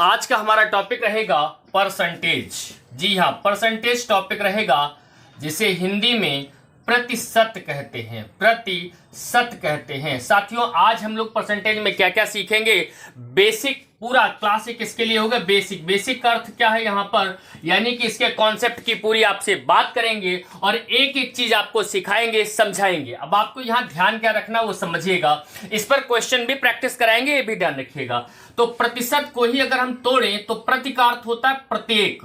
आज का हमारा टॉपिक रहेगा परसेंटेज। जी हाँ, परसेंटेज टॉपिक रहेगा, जिसे हिंदी में प्रतिशत कहते हैं। प्रतिशत कहते हैं। साथियों, आज हम लोग परसेंटेज में क्या क्या सीखेंगे? बेसिक, पूरा क्लासिक इसके लिए होगा बेसिक। बेसिक का अर्थ क्या है यहाँ पर, यानी कि इसके कॉन्सेप्ट की पूरी आपसे बात करेंगे और एक एक चीज आपको सिखाएंगे, समझाएंगे। अब आपको यहाँ ध्यान क्या रखना वो समझिएगा, इस पर क्वेश्चन भी प्रैक्टिस कराएंगे, ये भी ध्यान रखिएगा। तो प्रतिशत को ही अगर हम तोड़ें तो प्रति का अर्थ होता है प्रत्येक,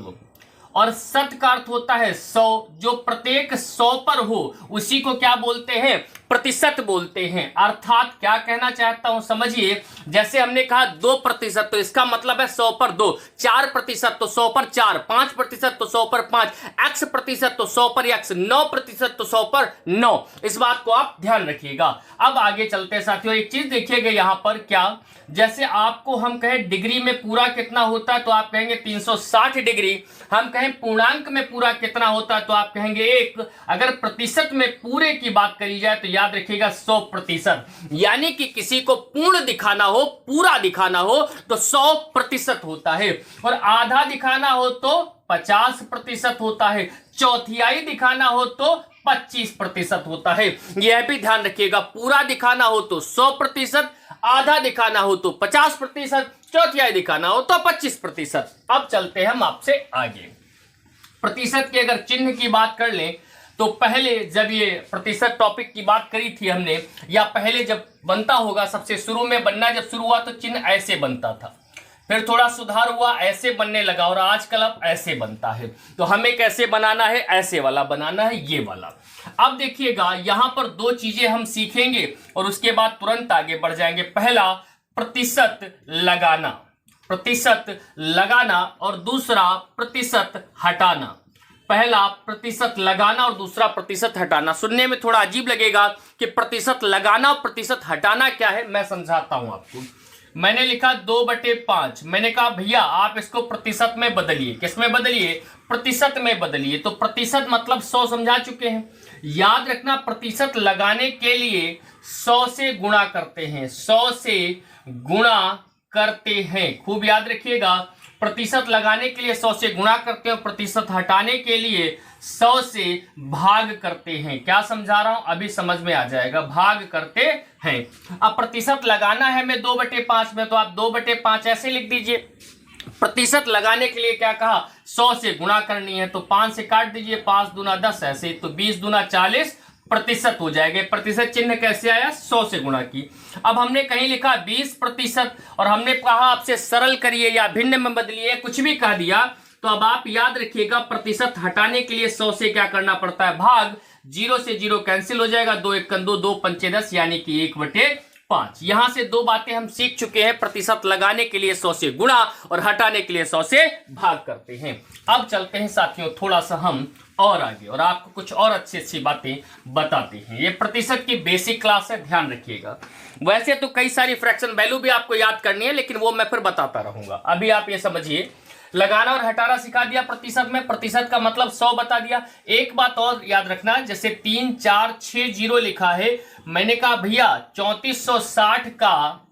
और शत का अर्थ होता है 100। जो प्रत्येक 100 पर हो उसी को क्या बोलते हैं? प्रतिशत बोलते हैं। अर्थात क्या कहना चाहता हूं समझिए, जैसे हमने कहा 2%, तो इसका मतलब है 100 पर 2। 4% तो 100 पर 4। 5% तो 100 पर 5। X% तो 100 पर X। 9% तो 100 पर 9। इस बात को आप ध्यान रखिएगा। अब आगे चलते हैं साथियों, एक चीज देखिएगा यहाँ पर, क्या जैसे आपको हम कहें डिग्री में पूरा कितना होता है तो आप कहेंगे 360 डिग्री। हम कहें पूर्णांक में पूरा कितना होता है तो आप कहेंगे 1। अगर प्रतिशत में पूरे की बात करी जाए तो याद रखिएगा 100%। यानी कि किसी को पूर्ण दिखाना हो, पूरा दिखाना हो तो 100% होता है, और आधा दिखाना हो तो 50% होता है, चौथियाई दिखाना हो तो 25% होता है। यह भी ध्यान रखिएगा, पूरा दिखाना हो तो 100%, आधा दिखाना हो तो 50%, चौथियाई दिखाना हो तो 25%। अब चलते हैं हम आपसे आगे। प्रतिशत के अगर चिन्ह की बात कर लें तो पहले जब ये प्रतिशत टॉपिक की बात करी थी हमने, या पहले जब बनता होगा, सबसे शुरू में बनना जब शुरू हुआ तो चिन्ह ऐसे बनता था, फिर थोड़ा सुधार हुआ, ऐसे बनने लगा, और आजकल अब ऐसे बनता है। तो हमें कैसे बनाना है? ऐसे वाला बनाना है, ये वाला। अब देखिएगा यहाँ पर दो चीजें हम सीखेंगे और उसके बाद तुरंत आगे बढ़ जाएंगे। पहला, प्रतिशत लगाना, प्रतिशत लगाना, और दूसरा प्रतिशत हटाना। पहला प्रतिशत लगाना और दूसरा प्रतिशत हटाना। सुनने में थोड़ा अजीब लगेगा कि प्रतिशत लगाना और प्रतिशत हटाना क्या है, मैं समझाता हूं आपको। मैंने लिखा 2/5। मैंने कहा भैया आप इसको प्रतिशत में बदलिए। किस में बदलिए? प्रतिशत में बदलिए। तो प्रतिशत मतलब 100 समझा चुके हैं। याद रखना, प्रतिशत लगाने के लिए 100 से गुणा करते हैं, 100 से गुणा करते हैं। खूब याद रखिएगा, प्रतिशत लगाने के लिए 100 से गुणा करते हैं, प्रतिशत हटाने के लिए 100 से भाग करते हैं। क्या समझा रहा हूं? अभी समझ में आ जाएगा। भाग करते हैं। अब प्रतिशत लगाना है मैं 2/5 में, तो आप 2/5 ऐसे लिख दीजिए। प्रतिशत लगाने के लिए क्या कहा? 100 से गुणा करनी है, तो 5 से काट दीजिए, 5 दूना 10 ऐसे, तो 20 दूना 40 प्रतिशत हो जाएगा। प्रतिशत चिन्ह कैसे आया? 100 से गुणा की। अब हमने कहीं लिखा 20%, और हमने कहा आपसे सरल करिए या भिन्न में बदलिए, कुछ भी कह दिया, तो अब आप याद रखिएगा प्रतिशत हटाने के लिए 100 से क्या करना पड़ता है? भाग। 0 से 0 कैंसिल हो जाएगा, 2 1 2, 2 5 10, यानी कि 1/5। यहां से दो बातें हम सीख चुके हैं। प्रतिशत लगाने के लिए 100 से गुणा और हटाने के लिए 100 से भाग करते हैं। अब चलते हैं साथियों थोड़ा सा हम और आगे, और आपको कुछ और अच्छी अच्छी बातें बताते हैं। ये प्रतिशत की बेसिक क्लास है, ध्यान रखिएगा। वैसे तो कई सारी फ्रैक्शन वैल्यू भी आपको याद करनी है, लेकिन वो मैं फिर बताता रहूंगा। अभी आप ये समझिए, लगाना और हटाना सिखा दिया प्रतिशत में, प्रतिशत का मतलब 100 बता दिया। एक बात और याद रखना, जैसे 3 4 6 0 लिखा है, मैंने कहा भैया 3460 का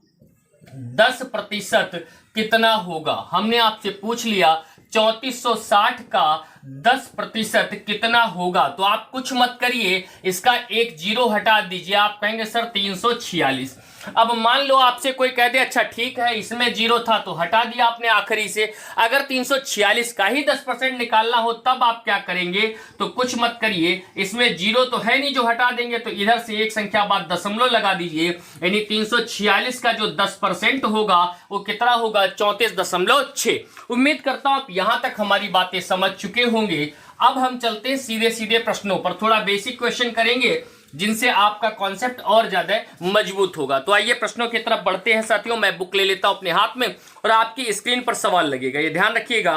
10% कितना होगा? हमने आपसे पूछ लिया 3460 का 10% कितना होगा, तो आप कुछ मत करिए, इसका एक 0 हटा दीजिए। आप कहेंगे सर 346। अब मान लो आपसे कोई कह दे अच्छा ठीक है इसमें 0 था तो हटा दिया आपने आखिरी से। अगर 346 का ही 10% निकालना हो तब आप क्या करेंगे? तो कुछ मत करिए, इसमें 0 तो है नहीं जो हटा देंगे, तो इधर से एक संख्या बाद दशमलव लगा दीजिए, यानी 346 का जो 10% होगा वो कितना होगा? 34.6। उम्मीद करता हूं आप यहां तक हमारी बातें समझ चुके होंगे। अब हम चलते हैं सीधे सीधे प्रश्नों पर, थोड़ा बेसिक क्वेश्चन करेंगे जिनसे आपका कॉन्सेप्ट और ज्यादा मजबूत होगा। तो आइए प्रश्नों की तरफ बढ़ते हैं साथियों। मैं बुक ले लेता हूं अपने हाथ में और आपकी स्क्रीन पर सवाल लगेगा। ये ध्यान रखिएगा,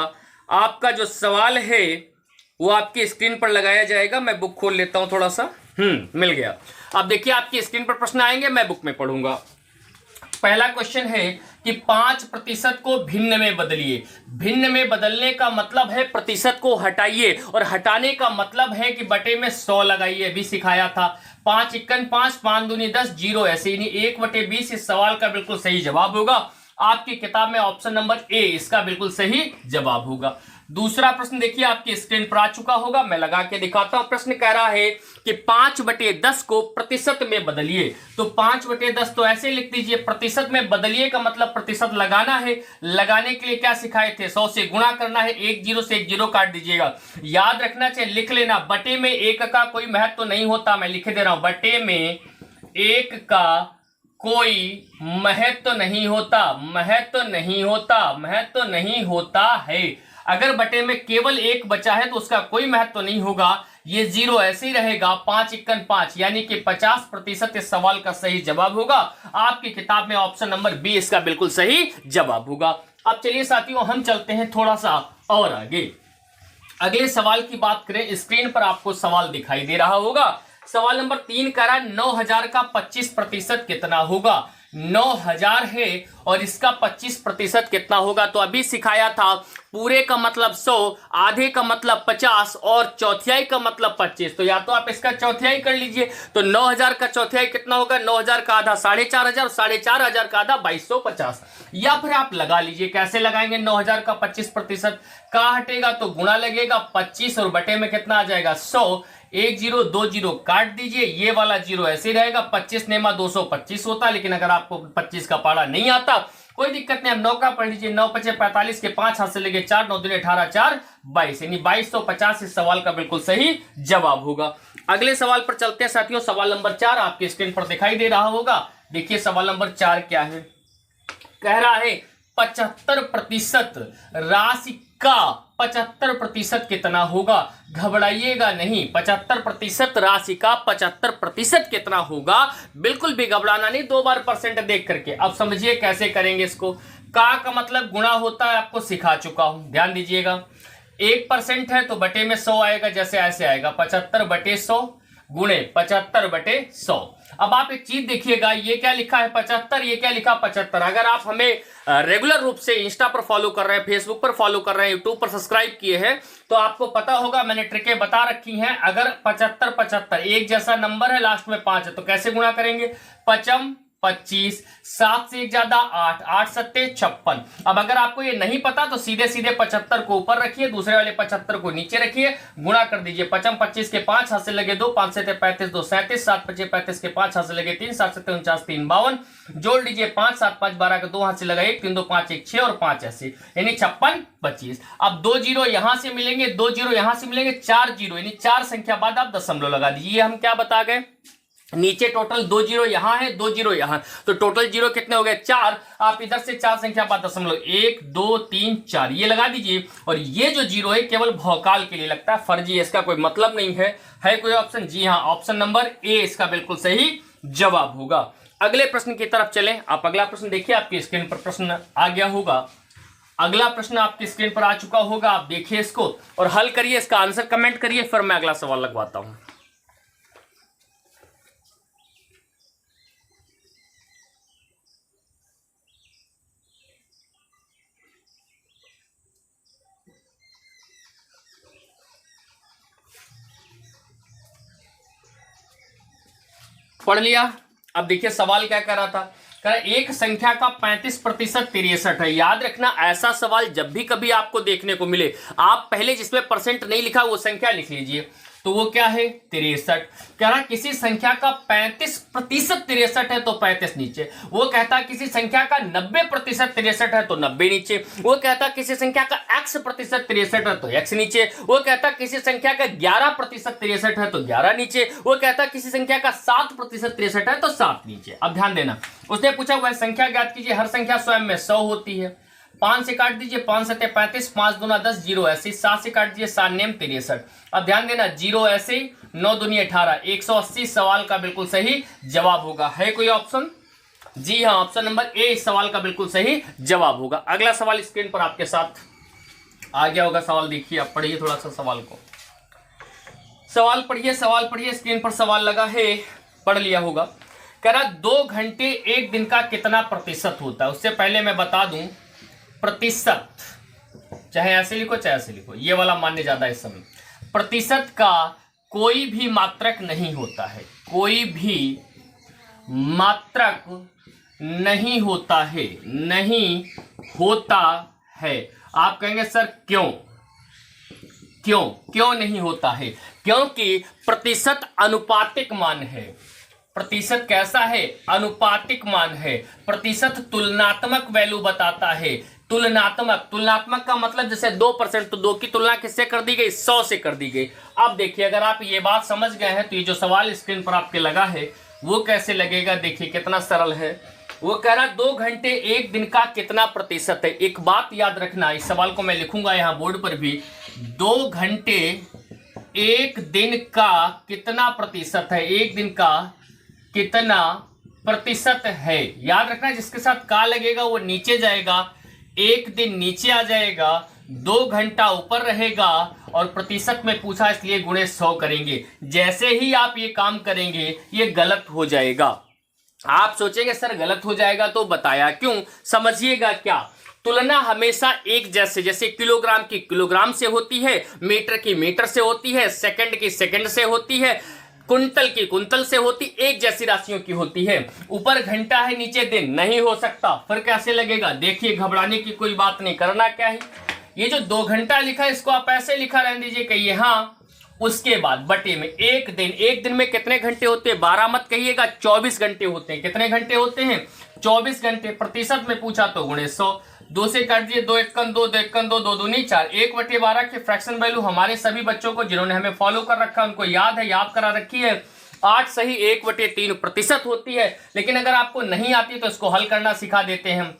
आपका जो सवाल है वो आपकी स्क्रीन पर लगाया जाएगा। मैं बुक खोल लेता हूं थोड़ा सा। मिल गया। अब देखिए आपकी स्क्रीन पर प्रश्न आएंगे, मैं बुक में पढ़ूंगा। पहला क्वेश्चन है कि 5% को भिन्न में बदलिए। भिन्न में बदलने का मतलब है प्रतिशत को हटाइए, और हटाने का मतलब है कि बटे में 100 लगाइए। अभी सिखाया था। 5 × 5 5 दूनी 10 0 ऐसे, यानी 1/20 इस सवाल का बिल्कुल सही जवाब होगा। आपकी किताब में ऑप्शन नंबर ए इसका बिल्कुल सही जवाब होगा। दूसरा प्रश्न देखिए आपकी स्क्रीन पर आ चुका होगा, मैं लगा के दिखाता हूं। प्रश्न कह रहा है कि 5/10 को प्रतिशत में बदलिए। तो 5/10 तो ऐसे लिख दीजिए, प्रतिशत में बदलिए का मतलब प्रतिशत लगाना है। लगाने के लिए क्या सिखाए थे, 100 से गुणा करना है, एक जीरो से एक जीरो काट दीजिएगा। याद रखना चाहिए, लिख लेना, बटे में एक का कोई महत्व नहीं होता। मैं लिख दे रहा हूं, बटे में एक का कोई महत्व नहीं होता, महत्व नहीं होता, महत्व नहीं होता है। अगर बटे में केवल एक बचा है तो उसका कोई महत्व नहीं होगा, ये जीरो ऐसे ही रहेगा। 5 × 5 यानी कि 50% इस सवाल का सही जवाब होगा। आपकी किताब में ऑप्शन नंबर बी इसका बिल्कुल सही जवाब होगा। अब चलिए साथियों, हम चलते हैं थोड़ा सा और आगे। अगले सवाल की बात करें, स्क्रीन पर आपको सवाल दिखाई दे रहा होगा। सवाल नंबर 3 कह रहा है 9000 का 25% कितना होगा। 9000 है और इसका 25% कितना होगा। तो अभी सिखाया था पूरे का मतलब 100, आधे का मतलब 50 और चौथाई का मतलब 25। तो या तो आप इसका चौथाई कर लीजिए, तो 9000 का चौथाई कितना होगा, 9000 का आधा 4500, 4500 का आधा 2250। या फिर आप लगा लीजिए, कैसे लगाएंगे, 9000 का 25% का हटेगा तो गुणा लगेगा 25 और बटे में कितना आ जाएगा 100, एक जीरो दो जीरो काट दीजिए, ये वाला जीरो ऐसे रहेगा। 25 नेमा 225 होता, लेकिन अगर आपको 25 का पाड़ा नहीं आता कोई दिक्कत नहीं, आप 9 का पढ़ लीजिए। 9 × 5 = 45 के 5 हाथ से लेके 4, 9 × 2 = 18, 4 22 यानी 2250 इस सवाल का बिल्कुल सही जवाब होगा। अगले सवाल पर चलते हैं साथियों। सवाल नंबर 4 आपके स्क्रीन पर दिखाई दे रहा होगा। देखिए सवाल नंबर 4 क्या है, कह रहा है 75% राशि का 75% कितना होगा। घबराइएगा नहीं, 75% राशि का 75% कितना होगा, बिल्कुल भी घबराना नहीं, 2 बार परसेंट देख करके। अब समझिए कैसे करेंगे इसको। का मतलब गुणा होता है, आपको सिखा चुका हूं, ध्यान दीजिएगा। 1% है तो बटे में 100 आएगा, जैसे ऐसे आएगा 75/100 गुणे 75/100। अब आप एक चीज देखिएगा, ये क्या लिखा है 75, ये क्या लिखा 75। अगर आप हमें रेगुलर रूप से इंस्टा पर फॉलो कर रहे हैं, फेसबुक पर फॉलो कर रहे हैं, यूट्यूब पर सब्सक्राइब किए हैं, तो आपको पता होगा मैंने ट्रिकें बता रखी हैं। अगर 75 75 एक जैसा नंबर है, लास्ट में 5 है, तो कैसे गुणा करेंगे, 5 25, 7 से 1 ज्यादा 8, 8 सत्ते 56। अब अगर आपको ये नहीं पता तो सीधे सीधे 75 को ऊपर रखिए, दूसरे वाले 75 को नीचे रखिए, गुणा कर दीजिए। 5 25 के 5 हाथ से लगे 2, 5 से 35, 2 37, 7 5 35 के 5 हाथ से लगे 3, 7 7 49, 3 52, जोड़ लीजिए 5 7 5 12 के 2 हाथ से लगा 1, 3 2 5 1 6 और 5 80 यानी 56 25। अब 2 जीरो यहां से मिलेंगे, 2 जीरो यहां से मिलेंगे, 4 जीरो यानी 4 संख्या बाद आप दशमलव लगा दीजिए। हम क्या बता गए, नीचे टोटल 2 जीरो यहां है, 2 जीरो यहां, तो टोटल जीरो कितने हो गए 4। आप इधर से 4 संख्या बाद दशमलव 1 2 3 4 ये लगा दीजिए। और ये जो जीरो है केवल भौकाल के लिए लगता है, फर्जी है, इसका कोई मतलब नहीं है कोई ऑप्शन, जी हाँ ऑप्शन नंबर ए इसका बिल्कुल सही जवाब होगा। अगले प्रश्न की तरफ चलें। आप अगला प्रश्न देखिए, आपकी स्क्रीन पर प्रश्न आ गया होगा। अगला प्रश्न आपकी स्क्रीन पर आ चुका होगा, आप देखिए इसको और हल करिए, इसका आंसर कमेंट करिए, फिर मैं अगला सवाल लगवाता हूं। पढ़ लिया। अब देखिए सवाल क्या कर रहा था, कह रहा एक संख्या का 35% 63 है। याद रखना ऐसा सवाल जब भी कभी आपको देखने को मिले, आप पहले जिसमें परसेंट नहीं लिखा वो संख्या लिख लीजिए। तो वो क्या है 63। कह रहा किसी संख्या का 35% 63 है तो 35 नीचे। वो कहता किसी संख्या का 90% 63 है तो 90 नीचे। वो कहता किसी संख्या का x% 63 है तो x नीचे। वो कहता किसी संख्या का 11% 63 है तो 11 नीचे। वो कहता किसी संख्या का 7% 63 है तो 7 नीचे। अब ध्यान देना, उसने पूछा वह संख्या ज्ञात कीजिए, हर संख्या स्वयं में 100 होती है। 5 से काट दीजिए, 5 7 35, 5 दूना 10, जीरो ऐसे। 7 से काट दीजिए, 7 नेम 63। अब ध्यान देना जीरो ऐसे, 9 दूनी 18, 180 सवाल का बिल्कुल सही जवाब होगा। है कोई ऑप्शन, जी हाँ ऑप्शन नंबर ए इस सवाल का बिल्कुल सही जवाब होगा। अगला सवाल स्क्रीन पर आपके साथ आ गया होगा। सवाल देखिए, आप पढ़िए थोड़ा सा सवाल को, सवाल पढ़िए स्क्रीन पर सवाल लगा है, पढ़ लिया होगा। कह रहा 2 घंटे एक दिन का कितना प्रतिशत होता है। उससे पहले मैं बता दूं प्रतिशत, चाहे ऐसे लिखो चाहे ऐसे लिखो, ये वाला मान्य ज्यादा है इस समय। प्रतिशत का कोई भी मात्रक नहीं होता है, कोई भी मात्रक नहीं होता है, नहीं होता है। आप कहेंगे सर क्यों, क्यों क्यों नहीं होता है? क्योंकि प्रतिशत अनुपातिक मान है। प्रतिशत कैसा है? अनुपातिक मान है। प्रतिशत तुलनात्मक वैल्यू बताता है। तुलनात्मक, तुलनात्मक का मतलब जैसे 2%, तो 2 की तुलना किससे कर दी गई? 100 से कर दी गई। अब देखिए, अगर आप ये बात समझ गए हैं तो ये जो सवाल स्क्रीन पर आपके लगा है वो कैसे लगेगा, देखिए कितना सरल है। वो कह रहा 2 घंटे एक दिन का कितना प्रतिशत है। एक बात याद रखना, इस सवाल को मैं लिखूंगा यहाँ बोर्ड पर भी, 2 घंटे एक दिन का कितना प्रतिशत है, एक दिन का कितना प्रतिशत है। याद रखना, जिसके साथ का लगेगा वो नीचे जाएगा, एक दिन नीचे आ जाएगा, 2 घंटा ऊपर रहेगा और प्रतिशत में पूछा इसलिए गुणे 100 करेंगे। जैसे ही आप ये काम करेंगे ये गलत हो जाएगा। आप सोचेंगे सर गलत हो जाएगा तो बताया क्यों, समझिएगा क्या। तुलना हमेशा एक जैसे किलोग्राम की किलोग्राम से होती है, मीटर की मीटर से होती है, सेकंड की सेकंड से होती है, कुंतल की कुंतल से होती, एक जैसी राशियों की होती है। ऊपर घंटा है नीचे दिन, नहीं हो सकता। फिर कैसे लगेगा? देखिए घबराने की कोई बात नहीं, करना क्या है, ये जो 2 घंटा लिखा है इसको आप ऐसे लिखा रहने दीजिए, कहिए हाँ, उसके बाद बटे में एक दिन। एक दिन में कितने घंटे होते हैं? 12 मत कहिएगा, 24 घंटे होते हैं। कितने घंटे होते हैं? 24 घंटे। प्रतिशत में पूछा तो गुणे 100। 2 से काट दिए, 2 एकन 2, 2 एकन 2, 2 दूनी 4। 1/12 के फ्रैक्शन वैल्यू हमारे सभी बच्चों को जिन्होंने हमें फॉलो कर रखा उनको याद है, याद करा रखी है। 8 सही 1/3 प्रतिशत होती है। लेकिन अगर आपको नहीं आती तो इसको हल करना सिखा देते हैं हम।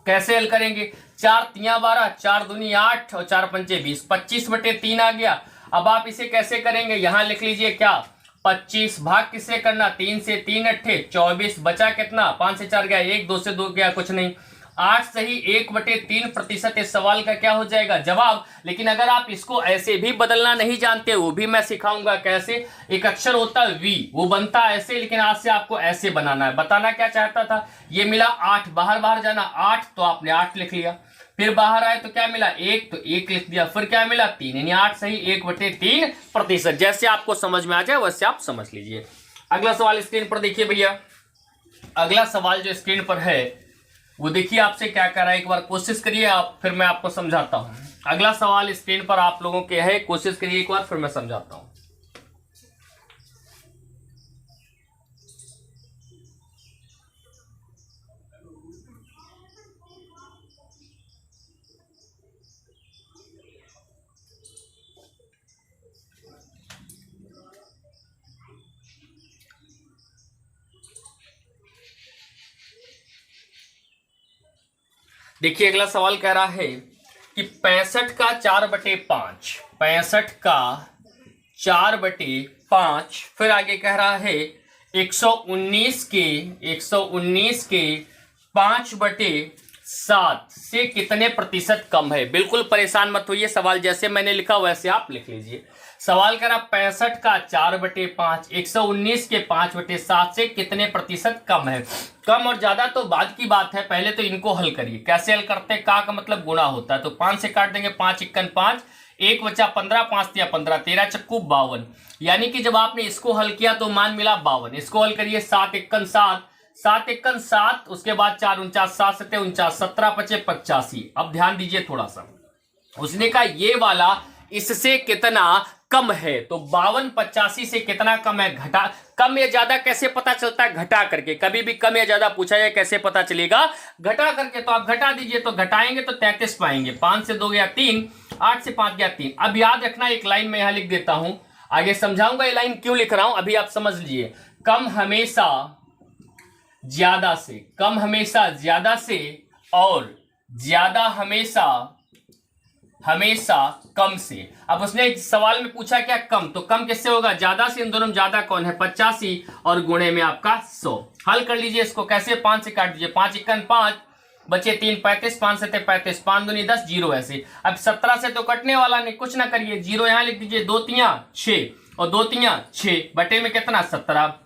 कैसे हल करेंगे? 4 तिया 12, 4 दूनी 8 और 4 पंचे 20, 25/3 आ गया। अब आप इसे कैसे करेंगे? यहां लिख लीजिए क्या, 25 भाग किससे करना, 3 से 3 अट्ठे 24, बचा कितना, 5 से 4 गया 1, 2 से 2 गया कुछ नहीं, 8 सही 1/3 प्रतिशत इस सवाल का क्या हो जाएगा? जवाब। लेकिन अगर आप इसको ऐसे भी बदलना नहीं जानते वो भी मैं सिखाऊंगा कैसे। एक अक्षर होता है वी, वो बनता है ऐसे, लेकिन आज से आपको ऐसे बनाना है। बताना क्या चाहता था, ये मिला 8, बाहर बाहर जाना 8, तो आपने 8 लिख लिया। फिर बाहर आए तो क्या मिला 1, तो 1 लिख दिया। फिर क्या मिला 3, यानी 8 सही 1/3 प्रतिशत। जैसे आपको समझ में आ जाए वैसे आप समझ लीजिए। अगला सवाल स्क्रीन पर देखिए भैया। अगला सवाल जो स्क्रीन पर है वो देखिए आपसे क्या कर रहा है, एक बार कोशिश करिए आप, फिर मैं आपको समझाता हूं। अगला सवाल स्क्रीन पर आप लोगों के है, कोशिश करिए एक बार, फिर मैं समझाता हूं। देखिए अगला सवाल कह रहा है कि 65 का 4/5, 65 का 4/5, फिर आगे कह रहा है 119 के 5/7 से कितने प्रतिशत कम है। बिल्कुल परेशान मत होइए, सवाल जैसे मैंने लिखा वैसे आप लिख लीजिए। सवाल करा 65 का 4/5, 119 के 5/7 से कितने प्रतिशत कम है। कम और ज्यादा तो बाद की बात है, पहले तो इनको हल करिए। कैसे हल करते हैं? का मतलब गुणा होता है, तो 5 से काट देंगे, 5 एकन 5, 1 बचा 15, 5 तिया 15, 13 चक्कू 52। यानी कि जब आपने इसको हल किया तो मान मिला 52। इसको हल करिए, 7 एकन 7, 7 एकन 7, उसके बाद 4 49, 7 सत्ते 49, 17 पचे 85। अब ध्यान दीजिए थोड़ा सा, उसने कहा ये वाला इससे कितना कम है, तो 52 85 से कितना कम है, घटा। कम या ज्यादा कैसे पता चलता है? घटा करके। कभी भी कम या ज्यादा पूछा जाए कैसे पता चलेगा? घटा करके। तो आप घटा दीजिए, तो घटाएंगे तो 33 पाएंगे। 5 से 2 गया 3, 8 से 5 गया 3। अब याद रखना, एक लाइन में यहां लिख देता हूं, आगे समझाऊंगा ये लाइन क्यों लिख रहा हूं, अभी आप समझ लीजिए। कम हमेशा ज्यादा से, कम हमेशा ज्यादा से, और ज्यादा हमेशा कम से। अब उसने सवाल में पूछा क्या, कम, तो कम किससे होगा? ज्यादा से। इन दोनों में ज्यादा कौन है? 85 और गुणे में आपका 100। हल कर लीजिए इसको। कैसे? 5 से काट दीजिए, 5 एकन 5, बचे 3 35, 5 सत्ते 35, 5 दूनी 10, 0 ऐसे। अब 17 से तो कटने वाला नहीं, कुछ ना करिए, 0 यहां लिख दीजिए। 2 तिया 6 और 2 तिया 6, बटे में कितना 17।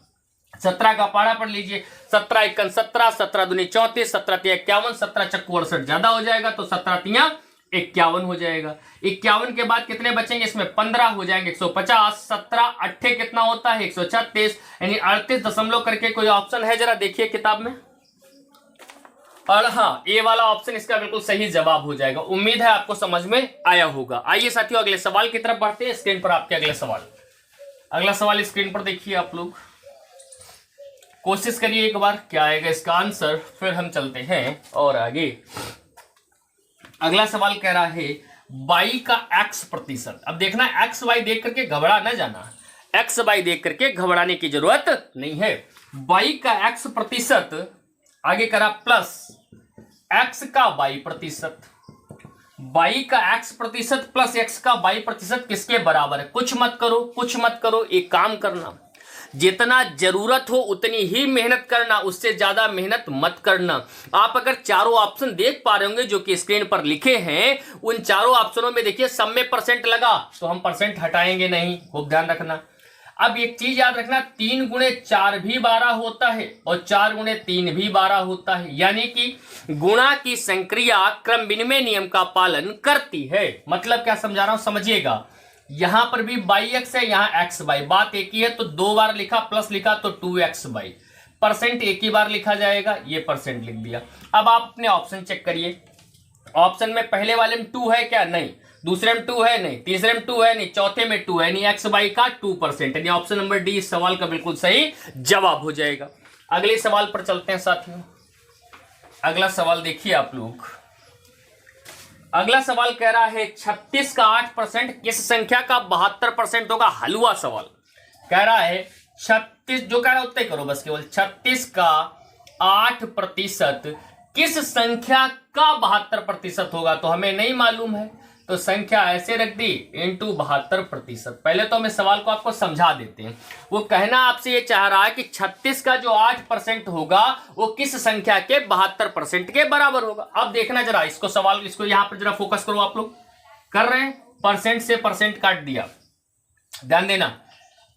17 का पारा पढ़ लीजिए, 17 एकन 17, 17 दूनी 34, 17 तिया 51, 17 चक्कू 68 ज्यादा हो जाएगा, तो 17 तिया 51 हो जाएगा। 51 के बाद कितने बचेंगे? इसमें 15 हो जाएंगे 150। 17 अट्ठे कितना होता है? 136, यानी 38 दशमलव करके कोई ऑप्शन है, जरा देखिए किताब में। और हाँ, ए वाला ऑप्शन इसका बिल्कुल सही जवाब हो जाएगा। उम्मीद है आपको समझ में आया होगा। आइए साथियों अगले सवाल की तरफ बढ़ते हैं। स्क्रीन पर आपके अगले सवाल, अगला सवाल स्क्रीन पर देखिए आप लोग, कोशिश करिए एक बार क्या आएगा इसका आंसर, फिर हम चलते हैं और आगे। अगला सवाल कह रहा है y का x प्रतिशत। अब देखना x y देख करके घबरा ना जाना, x y देख करके घबराने की जरूरत नहीं है। y का x प्रतिशत, आगे करा प्लस x का y प्रतिशत, y का x प्रतिशत प्लस x का y प्रतिशत किसके बराबर है? कुछ मत करो, कुछ मत करो, एक काम करना, जितना जरूरत हो उतनी ही मेहनत करना, उससे ज्यादा मेहनत मत करना। आप अगर चारों ऑप्शन देख पा रहे होंगे जो कि स्क्रीन पर लिखे हैं, उन चारों ऑप्शनों में देखिए सब में परसेंट लगा तो हम परसेंट हटाएंगे नहीं, खूब ध्यान रखना। अब एक चीज याद रखना, 3 गुणे 4 भी 12 होता है और 4 गुणे 3 भी 12 होता है, यानी कि गुणा की संक्रिया क्रम विनिमय नियम का पालन करती है। मतलब क्या समझा रहा हूं, समझिएगा। यहां पर भी बाई एक्स है, यहां एक्स बाई, बात एक ही है, तो 2 बार लिखा प्लस लिखा तो 2x बाई, परसेंट एक ही बार लिखा जाएगा, ये परसेंट लिख दिया। अब आप अपने ऑप्शन चेक करिए, ऑप्शन में पहले वाले में 2 है क्या? नहीं। दूसरे में 2 है? नहीं। तीसरे में 2 है? नहीं। चौथे में 2 है, नहीं। एक्स बाई का 2%, यानी ऑप्शन नंबर डी इस सवाल का बिल्कुल सही जवाब हो जाएगा। अगले सवाल पर चलते हैं साथियों। अगला सवाल देखिए आप लोग, अगला सवाल कह रहा है 36 का 8% किस संख्या का 72% होगा? हलवा सवाल कह रहा है 36, जो कह रहा है उतना ही करो बस, केवल 36 का 8% किस संख्या का 72% होगा? तो हमें नहीं मालूम है, तो संख्या ऐसे रख दी इंटू 72%। पहले तो हमें सवाल को आपको समझा देते हैं। वो कहना आपसे ये चाह रहा है कि 36 का जो 8% होगा वो किस संख्या के 72% के बराबर होगा। अब देखना जरा इसको, सवाल इसको यहां पर जरा फोकस करो, आप लोग कर रहे हैं, परसेंट से परसेंट काट दिया, ध्यान देना।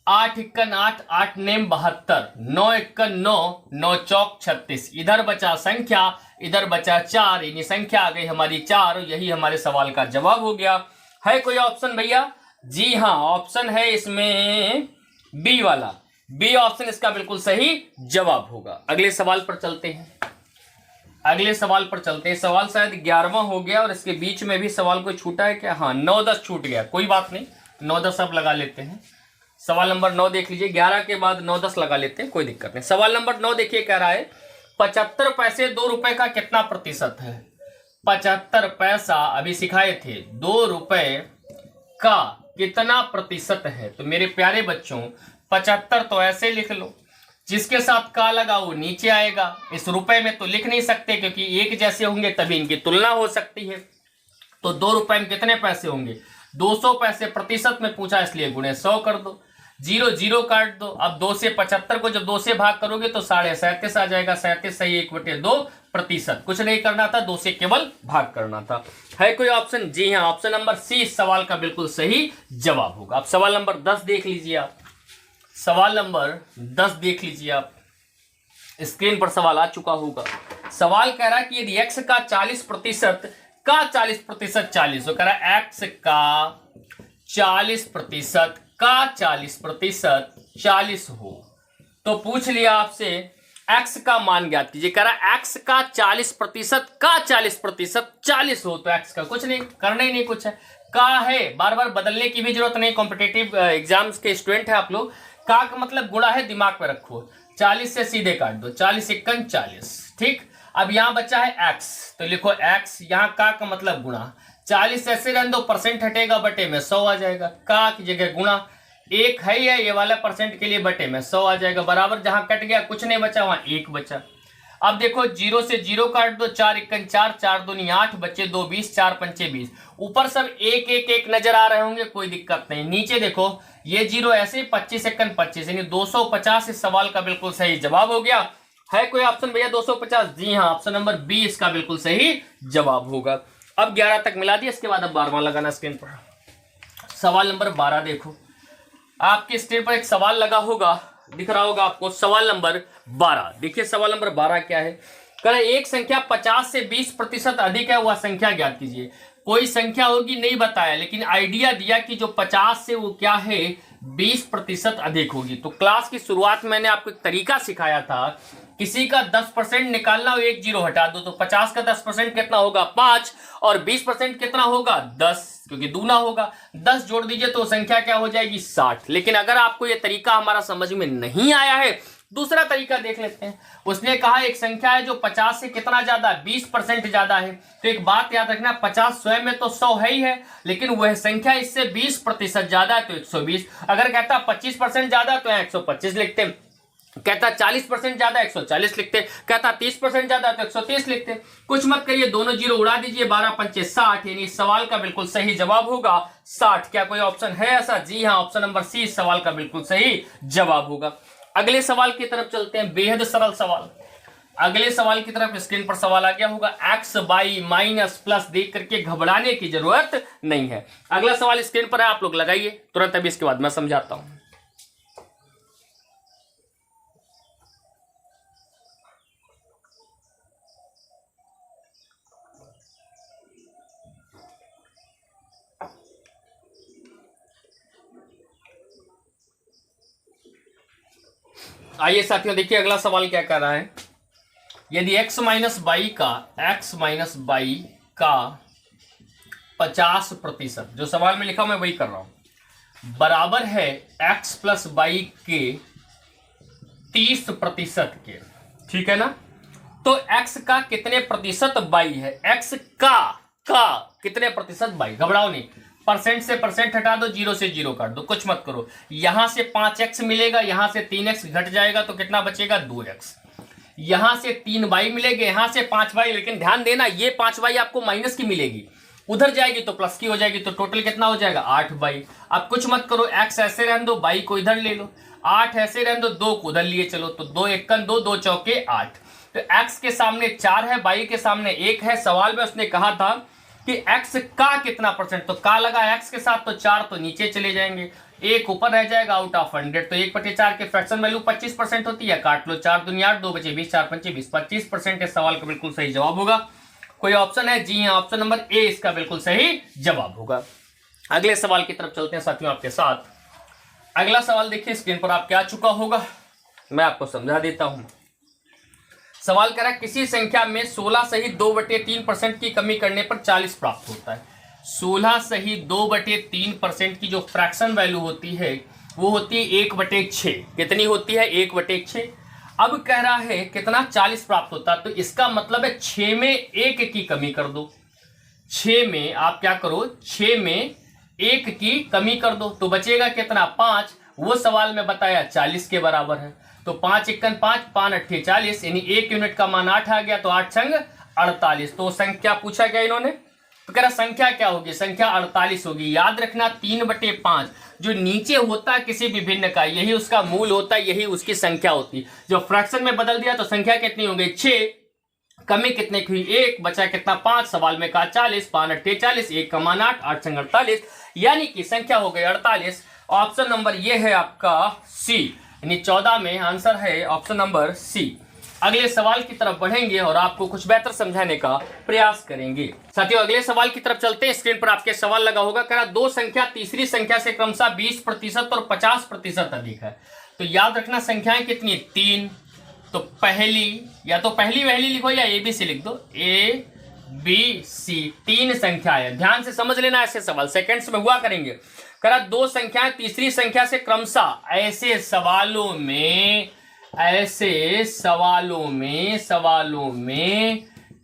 8 इक्कन 8, 8 नेम 72, 9 इक्कन 9, 9 चौक 36, इधर बचा संख्या, इधर बचा 4, यानी संख्या आ गई हमारी 4। यही हमारे सवाल का जवाब हो गया। है कोई ऑप्शन भैया? जी हाँ, ऑप्शन है इसमें बी वाला, बी ऑप्शन इसका बिल्कुल सही जवाब होगा। अगले सवाल पर चलते हैं, अगले सवाल पर चलते हैं। सवाल शायद 11वां हो गया और इसके बीच में भी सवाल कोई छूटा है क्या? हाँ, 9-10 छूट गया, कोई बात नहीं, 9-10 अब लगा लेते हैं। सवाल नंबर 9 देख लीजिए, 11 के बाद 9-10 लगा लेते हैं, कोई दिक्कत नहीं। सवाल नंबर 9 देखिए, कह रहा है 75 पैसे 2 रुपए का कितना प्रतिशत है? 75 पैसा अभी सिखाए थे, 2 रुपए का कितना प्रतिशत है? तो मेरे प्यारे बच्चों 75 तो ऐसे लिख लो, जिसके साथ का लगा वो नीचे आएगा। इस रुपए में तो लिख नहीं सकते क्योंकि एक जैसे होंगे तभी इनकी तुलना हो सकती है। तो 2 रुपए में कितने पैसे होंगे? 200 पैसे। प्रतिशत में पूछा इसलिए गुणे 100 कर दो, 0 0 काट दो। अब 2 से 75 को जब 2 से भाग करोगे तो 37.5 आ जाएगा। 37 सही 1/2%। कुछ नहीं करना था, 2 से केवल भाग करना था। है कोई ऑप्शन? जी हाँ, ऑप्शन नंबर सी इस सवाल का बिल्कुल सही जवाब होगा। अब सवाल नंबर 10 देख लीजिए आप, सवाल नंबर 10 देख लीजिए आप, स्क्रीन पर सवाल आ चुका होगा। सवाल कह रहा है कि यदि x का 40% का 40% 40 हो, कह रहा है x का 40% का 40% 40 हो, तो पूछ लिया आपसे x का मान ज्ञात कीजिए। कह रहा है x का 40% का 40% 40 हो, तो x का कुछ नहीं करना ही नहीं, कुछ है का है, बार बार बदलने की भी जरूरत नहीं। कॉम्पिटेटिव एग्जाम्स के स्टूडेंट है आप लोग, का मतलब गुणा है, दिमाग में रखो। 40 से सीधे काट दो, 40 इक्कन 40, ठीक। अब यहां बचा है x, तो लिखो x, यहां का मतलब गुणा। 40 ऐसे रहने दो, परसेंट हटेगा, बटे में 100 आ जाएगा। का की जगह गुणा, एक है ये वाला परसेंट के लिए, बटे में 100 आ जाएगा। बराबर, जहां कट गया कुछ नहीं बचा, वहां 1 बचा। अब देखो 0 से 0 काट दो, 4 इक्कन 4, 4 दूनी 8, बच्चे 2 20, 4 पंचे 20। ऊपर सब 1 1 1 नजर आ रहे होंगे, कोई दिक्कत नहीं। नीचे देखो ये 0 ऐसे 25 इक्कन 25, यानी 250 इस सवाल का बिल्कुल सही जवाब हो गया। है कोई ऑप्शन भैया 250? जी हाँ, ऑप्शन नंबर बी इसका बिल्कुल सही जवाब होगा। अब 11 तक मिला दिया, इसके बाद अब 12वां लगाना स्क्रीन पर। सवाल नंबर 12 देखो, आपके स्क्रीन पर एक सवाल लगा होगा, दिख रहा होगा आपको। सवाल नंबर 12 देखिए, सवाल नंबर 12 क्या है? कह रहे एक संख्या 50 से 20% अधिक है, वह संख्या ज्ञात कीजिए। कोई संख्या होगी नहीं बताया, लेकिन आइडिया दिया कि जो 50 से वो क्या है 20% अधिक होगी। तो क्लास की शुरुआत में मैंने आपको एक तरीका सिखाया था किसी का 10% निकालना हो, एक जीरो हटा दो, तो 50 का 10% कितना होगा 5, और 20% कितना होगा 10, क्योंकि दूना होगा। 10 जोड़ दीजिए तो संख्या क्या हो जाएगी 60। लेकिन अगर आपको यह तरीका हमारा समझ में नहीं आया है, दूसरा तरीका देख लेते हैं। उसने कहा एक संख्या है जो 50 से कितना ज्यादा, 20% ज्यादा है। तो एक बात याद रखना, 50 स्वयं में तो 100 है ही है, लेकिन वह संख्या इससे 20% ज्यादा है तो 120। अगर कहता 25% ज्यादा तो 125 लिखते, कहता 40% ज्यादा 140 लिखते, कहता 30% ज्यादा तो 130 लिखते। कुछ मत करिए, दोनों जीरो उड़ा दीजिए, 12 पंचे 60, यानी इस सवाल का बिल्कुल सही जवाब होगा 60। क्या कोई ऑप्शन है ऐसा? जी हाँ, ऑप्शन नंबर सी इस सवाल का बिल्कुल सही जवाब होगा। अगले सवाल की तरफ चलते हैं, बेहद सरल सवाल। अगले सवाल की तरफ स्क्रीन पर सवाल आ गया होगा, एक्स बाई माइनस प्लस देख करके घबराने की जरूरत नहीं है। अगला सवाल स्क्रीन पर है, आप लोग लगाइए तुरंत, अभी इसके बाद मैं समझाता हूं। आइए साथियों, देखिए अगला सवाल क्या कर रहा है। यदि x माइनस बाई का 50%, जो सवाल में लिखा मैं वही कर रहा हूं, बराबर है x प्लस बाई के 30% के, ठीक है ना। तो x का कितने प्रतिशत बाई है, x का कितने प्रतिशत बाई, घबराओ नहीं, परसेंट से परसेंट हटा दो, जीरो से जीरो काट दो, कुछ मत करो। यहां से 5x मिलेगा, यहां से 3x घट जाएगा तो कितना बचेगा 2x। यहां से 3y मिलेगा, यहां से 5y, लेकिन ध्यान देना ये 5y आपको माइनस की मिलेगी, उधर जाएगी तो प्लस की हो जाएगी, तो टोटल कितना हो जाएगा 8y। अब कुछ मत करो, x ऐसे रहने दो, y को इधर ले लो, 8 ऐसे रहने दो, 2 को उधर लिए चलो, तो 2 एकन 2, 2 चौके 8। तो x के सामने 4 है, y के सामने 1 है। सवाल में उसने कहा था कि x का कितना परसेंट, तो का लगा x के साथ, तो 4 तो नीचे चले जाएंगे, 1 ऊपर रह जाएगा आउट ऑफ 100। तो 1/4 के फ्रैक्शन वैल्यू 25% होती है, काट लो, 4 दुनिया 8, 2 बचे 20, 4 पंचे 20, 25% इस सवाल का बिल्कुल सही जवाब होगा। कोई ऑप्शन है? जी हाँ, ऑप्शन नंबर ए इसका बिल्कुल सही जवाब होगा। अगले सवाल की तरफ चलते हैं साथियों आपके साथ। अगला सवाल देखिए स्क्रीन पर आपके आ चुका होगा, मैं आपको समझा देता हूं। सवाल करा किसी संख्या में 16 सही 2/3% की कमी करने पर 40 प्राप्त होता है। 16 सही 2/3% की जो फ्रैक्शन वैल्यू होती है वो होती है 1/6। कितनी होती है? 1/6। अब कह रहा है कितना 40 प्राप्त होता है, तो इसका मतलब है 6 में 1 की कमी कर दो। 6 में आप क्या करो, 6 में 1 की कमी कर दो तो बचेगा कितना 5। वो सवाल में बताया 40 के बराबर है, तो 5 एकन 5, 5 अट्ठे 40, यानी 1 यूनिट का मान 8 आ गया, तो 8 संग 48। तो संख्या पूछा गया इन्होंने, तो कह रहा संख्या क्या होगी, संख्या 48 होगी। याद रखना 3/5 जो नीचे होता है किसी भी भिन्न का, यही उसका मूल होता है, यही उसकी संख्या होती है। जो फ्रैक्शन में बदल दिया तो संख्या कितनी हो गई 6, कमी कितने की हुई 1, बचा कितना 5। सवाल में कहा 40, 5 अट्ठे 40, 1 का मान 8, 8 संग 48, यानी कि संख्या हो गई 48। ऑप्शन नंबर ये है आपका सी, यानी 14 में आंसर है ऑप्शन नंबर सी। अगले सवाल की तरफ बढ़ेंगे और आपको कुछ बेहतर समझाने का प्रयास करेंगे। साथियों अगले सवाल की तरफ चलते हैं। स्क्रीन पर आपके सवाल लगा होगा, कह रहा दो संख्या तीसरी संख्या से क्रमशः 20% और 50% अधिक है, तो याद रखना संख्याएं कितनी 3। तो पहली, या तो पहली वहली लिखो या ए बी सी लिख दो, ए बी सी 3 संख्याएं। ध्यान से समझ लेना, ऐसे सवाल सेकंड्स में हुआ करेंगे। कह रहा दो संख्याएं तीसरी संख्या से क्रमशः, ऐसे सवालों में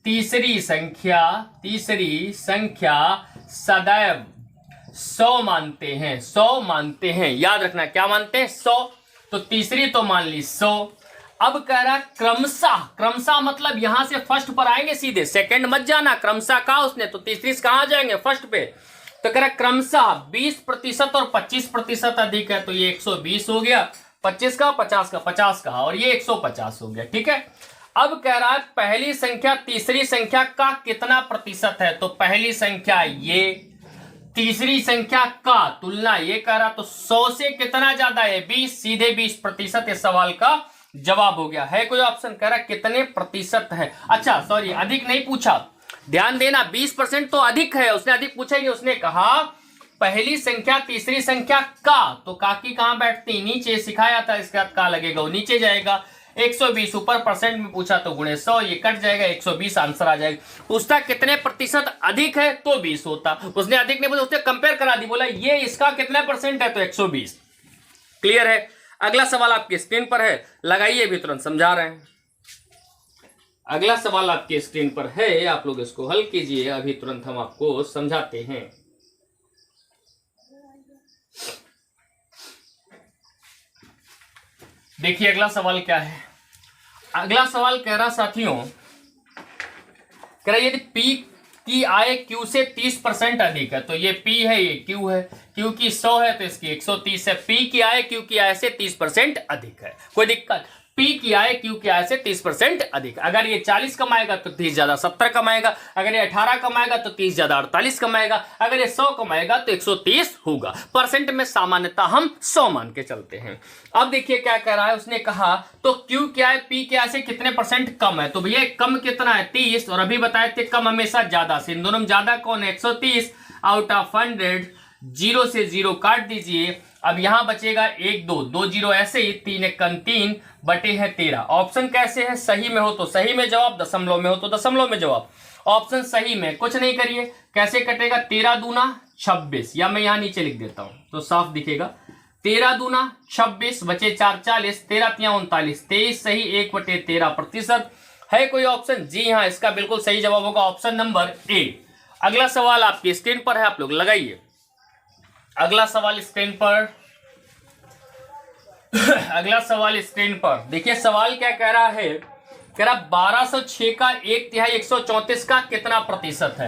तीसरी संख्या सदैव 100 मानते हैं। याद रखना क्या मानते हैं 100, तो तीसरी तो मान ली 100। अब कह रहा क्रमशः मतलब यहां से फर्स्ट पर आएंगे सीधे, सेकंड मत जाना, क्रमशः कहा उसने तो तीसरी से कहां जाएंगे फर्स्ट पे। तो कह रहा क्रमशः 20% और 25% अधिक है, तो ये 120 हो गया, 25 का 50 का और ये 150 हो गया, ठीक है। अब कह रहा है पहली संख्या तीसरी संख्या का कितना प्रतिशत है, तो पहली संख्या ये, तीसरी संख्या का तुलना ये कह रहा, तो 100 से कितना ज्यादा है 20, सीधे 20% इस सवाल का जवाब हो गया। है कोई ऑप्शन? कह रहा कितने प्रतिशत है, अच्छा सॉरी अधिक नहीं पूछा, ध्यान देना 20% तो अधिक है, उसने अधिक पूछा ही, उसने कहा पहली संख्या तीसरी संख्या का, तो का की कहां बैठती नीचे, सिखाया था इसके बाद का लगेगा वो नीचे जाएगा, 120 ऊपर परसेंट में पूछा तो गुणे 100, ये कट जाएगा 120 आंसर आ जाएगा। पूछता कितने प्रतिशत अधिक है तो 20 होता, उसने अधिक नहीं बोला, उसने कंपेयर करा दी, बोला ये इसका कितने परसेंट है तो 120। क्लियर है। अगला सवाल आपकी स्क्रीन पर है, लगाइए, भी तुरंत समझा रहे हैं। अगला सवाल आपकी स्क्रीन पर है, आप लोग इसको हल कीजिए, अभी तुरंत हम आपको समझाते हैं। देखिए अगला सवाल क्या है। अगला सवाल कह रहा साथियों, कह रहा यदि P की आय Q से 30% अधिक है, तो ये P है, ये Q है, Q की 100 है तो इसकी 130 है। P की आय Q की आय से 30% अधिक है, कोई दिक्कत। P की आय Q की आय से 30% अधिक। अगर ये 40 कमाएगा तो 30 ज्यादा 70 कमाएगा, अगर ये 18 कमाएगा तो 30 ज्यादा 48 कमाएगा, अगर ये 100 कमाएगा तो 130 होगा। परसेंट में सामान्यता हम 100 मान के चलते हैं। अब देखिए क्या कह रहा है, उसने कहा तो Q क्या है P क्या से कितने परसेंट कम है, तो भैया कम कितना है 30, और अभी बताए थे कम हमेशा ज्यादा से, इन दोनों में ज्यादा कौन है 130 आउट ऑफ 100, 0 से 0 काट दीजिए। अब यहां बचेगा 1 2 2 0 ऐसे ही, 3 1 3 बटे है 13। ऑप्शन कैसे है, सही में हो तो सही में जवाब, दशमलव में हो तो दशमलव में जवाब। ऑप्शन सही में, कुछ नहीं करिए, कैसे कटेगा 13 दूना 26, या मैं यहां नीचे लिख देता हूं तो साफ दिखेगा। 13 दूना 26 बचे 4 40, 13 तिया 39, 23 सही 1/13% है कोई ऑप्शन? जी हाँ, इसका बिल्कुल सही जवाब होगा ऑप्शन नंबर ए। अगला सवाल आपकी स्क्रीन पर है, आप लोग लगाइए। अगला सवाल स्क्रीन पर अगला सवाल स्क्रीन पर देखिए, सवाल क्या कह रहा है, कह रहा 1206 का 1/3 134 का कितना प्रतिशत है।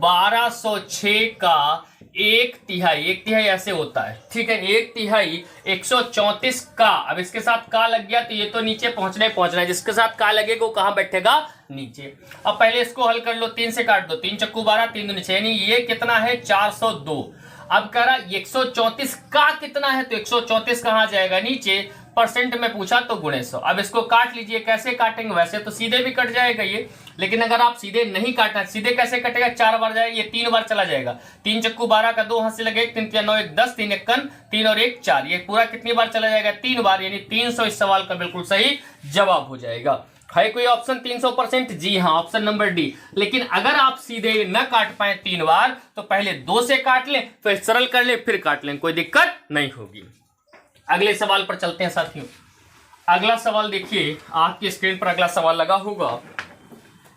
1206 का 1/3 ऐसे होता है, ठीक है, 1/3 134 का, अब इसके साथ का लग गया तो ये तो नीचे पहुंचना है, जिसके साथ का लगेगा वो कहां बैठेगा, नीचे। अब पहले इसको हल कर लो, 3 से काट दो, 3 चक्कू 12, 3 दूनी 6, यानी ये कितना है 402। अब कह रहा 134 का कितना है, तो 134 कहां जाएगा, नीचे, परसेंट में पूछा तो गुणे 100। अब इसको काट लीजिए, कैसे काटेंगे, वैसे तो सीधे भी कट जाएगा ये, लेकिन अगर आप सीधे नहीं काटना, सीधे कैसे कटेगा, 4 बार जाएगा, ये 3 बार चला जाएगा। 3 चक्कू 12 का 2 हाथ से लगे, 3 3 9 1 10, 3 1 3 और 1 4, ये पूरा कितनी बार चला जाएगा, 3 बार, यानी 300 इस सवाल का बिल्कुल सही जवाब हो जाएगा। है कोई ऑप्शन 300%? जी हाँ, ऑप्शन नंबर डी। लेकिन अगर आप सीधे न काट पाए 3 बार तो पहले 2 से काट लें, फिर सरल कर लें, फिर काट लें, कोई दिक्कत नहीं होगी। अगले सवाल पर चलते हैं साथियों। अगला सवाल देखिए, आपकी स्क्रीन पर अगला सवाल लगा होगा।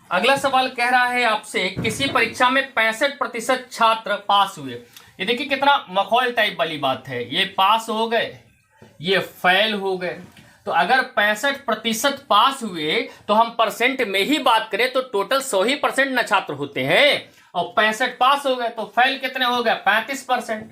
अगला सवाल कह रहा है आपसे, किसी परीक्षा में 65% छात्र पास हुए। ये देखिए कितना मखौल टाइप वाली बात है, ये पास हो गए, ये फेल हो गए। तो अगर 65% पास हुए तो हम परसेंट में ही बात करें तो टोटल 100 ही परसेंट न छात्र होते हैं, और 65 पास हो गए तो फेल कितने हो गए, 35%।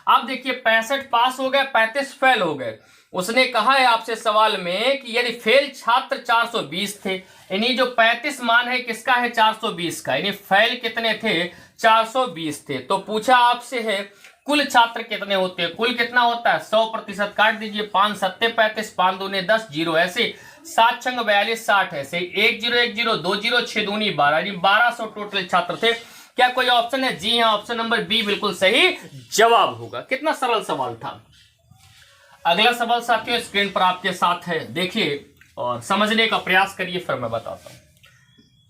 अब देखिए 65 पास हो गए, 35 फेल हो गए। उसने कहा है आपसे सवाल में कि यदि फेल छात्र 420 थे, यानी जो 35 मान है किसका है, 420 का, यानी फेल कितने थे, 420 थे। तो पूछा आपसे है कुल छात्र कितने होते हैं, कुल कितना होता है, 100% काट दीजिए, 5 7 35, 5 दूने 10, 0 ऐसे, 7 6 42, 60 ऐसे, 1 0 1 0 2 0, 6 दूनी 12, यानी 1200 टोटल छात्र थे। क्या कोई ऑप्शन है? जी हाँ, ऑप्शन नंबर बी बिल्कुल सही जवाब होगा। कितना सरल सवाल था। अगला सवाल साथियों स्क्रीन पर आपके साथ है, देखिए और समझने का प्रयास करिए, फिर मैं बताता हूं।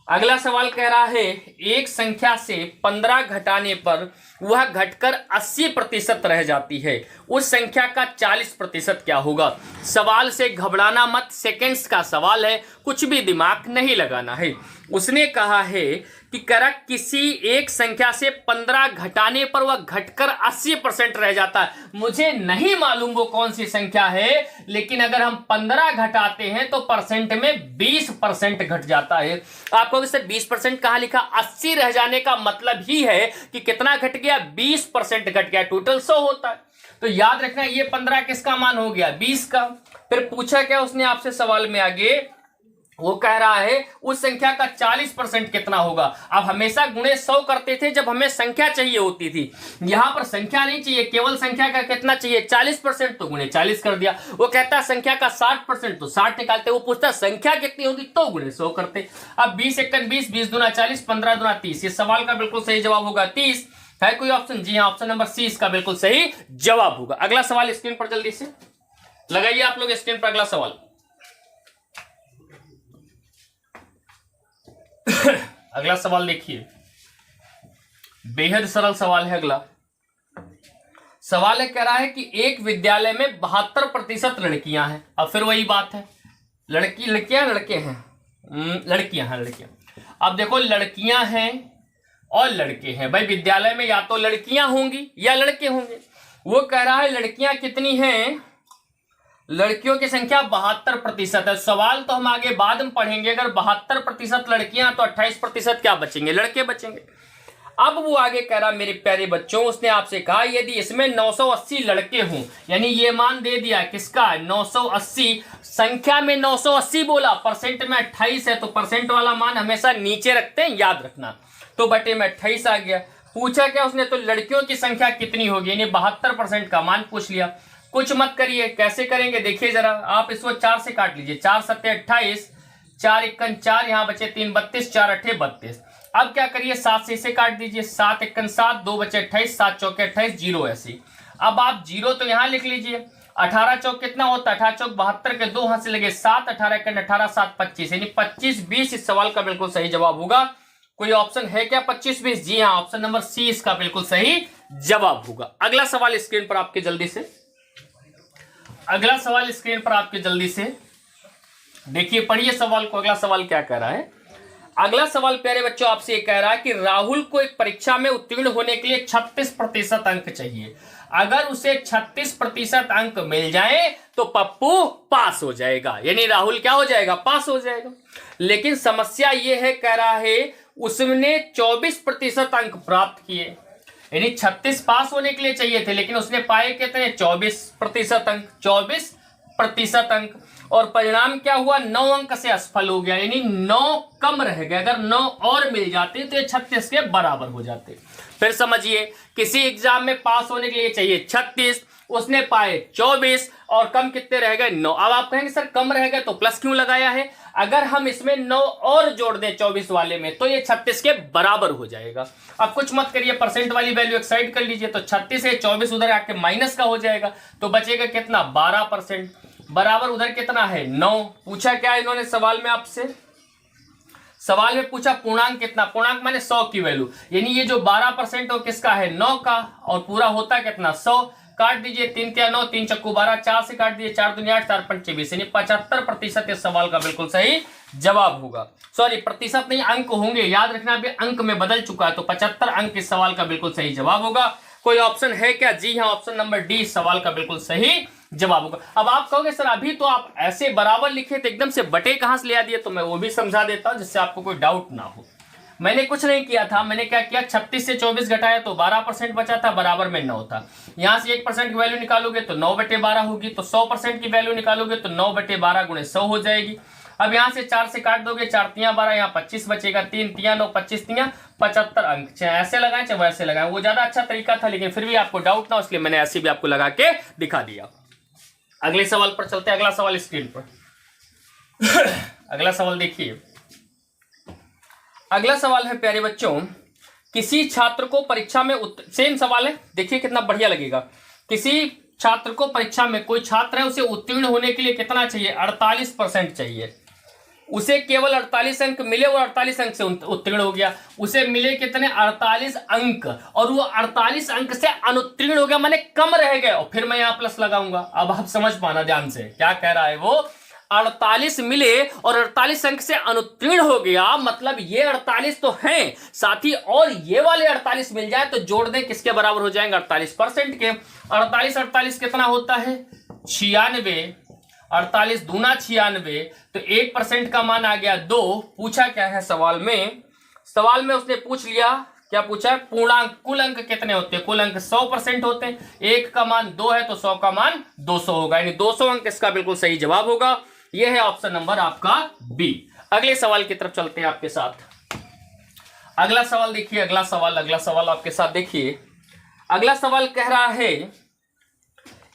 अगला सवाल कह रहा है, एक संख्या से 15 घटाने पर वह घटकर 80% रह जाती है, उस संख्या का 40% क्या होगा। सवाल से घबराना मत, सेकंड्स का सवाल है, कुछ भी दिमाग नहीं लगाना है। उसने कहा है कि किसी एक संख्या से 15 घटाने पर वह घटकर 80% रह जाता है। मुझे नहीं मालूम वो कौन सी संख्या है, लेकिन अगर हम 15 घटाते हैं तो परसेंट में 20% घट जाता है। आपको सर 20% कहां लिखा, 80 रह जाने का मतलब ही है कि कितना घट गया, 20% घट गया, टोटल 100 होता है। तो याद रखना ये 15 किसका मान हो गया, 20 का। फिर पूछा क्या उसने आपसे सवाल में आगे, वो कह रहा है उस संख्या का 40% कितना होगा। अब हमेशा गुणे 100 करते थे जब हमें संख्या चाहिए होती थी, यहां पर संख्या नहीं चाहिए, केवल संख्या का कितना चाहिए, 40%, तो गुणे 40 कर दिया। वो कहता है संख्या का 60%, तो 60 निकालते। वो पूछता संख्या कितनी होगी, तो गुणे 100 करते। अब 20 1 20, 20 दूना 40, 15 दूना 30, ये सवाल का बिल्कुल सही जवाब होगा 30। है कोई ऑप्शन? जी हाँ, ऑप्शन नंबर सी इसका बिल्कुल सही जवाब होगा। अगला सवाल स्क्रीन पर जल्दी से लगाइए आप लोग, स्क्रीन पर अगला सवाल। अगला सवाल देखिए, बेहद सरल सवाल है। अगला सवाल है, कह रहा है कि एक विद्यालय में 72% लड़कियां हैं। अब फिर वही बात है, लड़कियां लड़के हैं, लड़कियां हैं लड़कियां। अब देखो लड़कियां हैं और लड़के हैं, भाई विद्यालय में या तो लड़कियां होंगी या लड़के होंगे। वो कह रहा है लड़कियां कितनी हैं, लड़कियों की संख्या 72% है। सवाल तो हम आगे बाद में पढ़ेंगे। अगर 72% लड़कियां तो 28% क्या बचेंगे, लड़के बचेंगे। अब वो आगे कह रहा मेरे प्यारे बच्चों, उसने आपसे कहा यदि इसमें 980 लड़के हों, यानी ये मान दे दिया किसका, 980, संख्या में 980 बोला, परसेंट में 28 है, तो परसेंट वाला मान हमेशा नीचे रखते हैं, याद रखना। तो बटे में 28 आ गया। पूछा क्या उसने, तो लड़कियों की संख्या कितनी होगी, यानी 72% का मान पूछ लिया। कुछ मत करिए, कैसे करेंगे देखिए जरा, आप इसको 4 से काट लीजिए, 4 सत्ते 28, 4 इक्कन 4, यहाँ बचे 3 32, 4 अट्ठे 32। अब क्या करिए, 7 से इसे काट दीजिए, 7 इक्कन 7, 2 बचे 28, 7 चौके 28, 0 ऐसी। अब आप 0 तो यहाँ लिख लीजिए। 18 चौक कितना होता है, 18 चौक 72 के 2 हाथ से लगे 7, 18 इक्कन 18, 7 25, यानी 25 20 इस सवाल का बिल्कुल सही जवाब होगा। कोई ऑप्शन है क्या 25 20? जी हाँ, ऑप्शन नंबर सी इसका बिल्कुल सही जवाब होगा। अगला सवाल स्क्रीन पर आपके जल्दी से, अगला सवाल स्क्रीन पर आपके जल्दी से देखिए, पढ़िए सवाल को। अगला सवाल क्या कह रहा है, अगला सवाल प्यारे बच्चों आपसे कह रहा है कि राहुल को एक परीक्षा में उत्तीर्ण होने के लिए 36% अंक चाहिए। अगर उसे 36% अंक मिल जाए तो पप्पू पास हो जाएगा, यानी राहुल क्या हो जाएगा, पास हो जाएगा। लेकिन समस्या ये है, कह रहा है उसने 24% अंक प्राप्त किए, यानी 36 पास होने के लिए चाहिए थे, लेकिन उसने पाए कितने, 24% अंक, 24% अंक। और परिणाम क्या हुआ, 9 अंक से असफल हो गया, यानी 9 कम रह गए। अगर 9 और मिल जाते तो ये 36 के बराबर हो जाते। फिर समझिए, किसी एग्जाम में पास होने के लिए चाहिए 36, उसने पाए 24 और कम कितने रह गए, 9। अब आप कहेंगे सर कम रह गए तो प्लस क्यों लगाया है, अगर हम इसमें 9 और जोड़ दें 24 वाले में तो ये 36 के बराबर हो जाएगा। अब कुछ मत करिए, परसेंट वाली वैल्यू एक साइड कर लीजिए, तो 36 है, 24 उधर आके माइनस का हो जाएगा, तो बचेगा कितना, 12%, बराबर उधर कितना है, 9। पूछा क्या इन्होंने सवाल में आपसे, सवाल में पूछा पूर्णांक कितना, पूर्णांक माने 100 की वैल्यू, यानी ये जो 12% हो किसका है, 9 का, और पूरा होता कितना, 100। काट दीजिए, 3 क्या 9, 3 चक्कू 12, 4 से काट दीजिए, 4 दूनी 8, 4 पंच 20, यानी 75% इस सवाल का बिल्कुल सही जवाब होगा। सॉरी, प्रतिशत नहीं, अंक होंगे, याद रखना, अभी अंक में बदल चुका है, तो 75 अंक इस सवाल का बिल्कुल सही जवाब होगा। कोई ऑप्शन है क्या, जी हाँ, ऑप्शन नंबर डी इस सवाल का बिल्कुल सही जवाब होगा। अब आप कहोगे सर अभी तो आप ऐसे बराबर लिखे तो एकदम से बटे कहां से ले आ दिए, तो मैं वो भी समझा देता हूं जिससे आपको कोई डाउट ना हो। मैंने कुछ नहीं किया था, मैंने क्या किया, 36 से 24 घटाया तो 12% बचा था, बराबर में 9 था। यहां से 1% की वैल्यू निकालोगे तो 9/12 होगी, तो 100% की वैल्यू निकालोगे तो 9/12 गुणे 100 हो जाएगी। अब यहां से 4 से काट दोगे, 4 तियां 12, यहाँ 25 बचेगा, 3 तियां 9, 25 तियां 75 अंक। चाहे ऐसे लगाएं चाहे वैसे लगाएं, वो ज्यादा अच्छा तरीका था, लेकिन फिर भी आपको डाउट ना, इसलिए मैंने ऐसे भी आपको लगा के दिखा दिया। अगले सवाल पर चलते हैं, अगला सवाल स्क्रीन पर अगला सवाल देखिए, अगला सवाल है प्यारे बच्चों, किसी छात्र को परीक्षा में सेम सवाल है, देखिए कितना बढ़िया लगेगा। किसी छात्र को परीक्षा में, कोई छात्र है उसे उत्तीर्ण होने के लिए कितना चाहिए, 48% चाहिए। उसे केवल 48 अंक मिले, वो 48 अंक से उत्तीर्ण हो गया। उसे मिले कितने, 48 अंक, और वो 48 अंक से अनुत्तीर्ण हो गया, माने कम रह गए, और फिर मैं यहाँ प्लस लगाऊंगा। अब आप समझ पाना ध्यान से, क्या कह रहा है वो, 48 मिले और 48 अंक से अनुत्तीर्ण हो गया, मतलब ये 48 तो हैं, साथ ही और ये वाले 48 मिल जाए तो जोड़ दें, किसके बराबर हो जाएंगे, 48% के। 48 कितना होता है, 96, 48 दूना 96, तो 1% का मान आ गया 2। पूछा क्या है सवाल में, सवाल में उसने पूछ लिया, क्या पूछा है, पूर्णांक कुल अंक कितने होते हैं, कुल अंक 100% होते हैं, 1 का मान 2 है तो 100 का मान 200 होगा, यानी 200 अंक इसका बिल्कुल सही जवाब होगा। यह है ऑप्शन नंबर आपका बी। अगले सवाल की तरफ चलते हैं आपके साथ। अगला सवाल देखिए, अगला सवाल आपके साथ देखिए। अगला सवाल कह रहा है,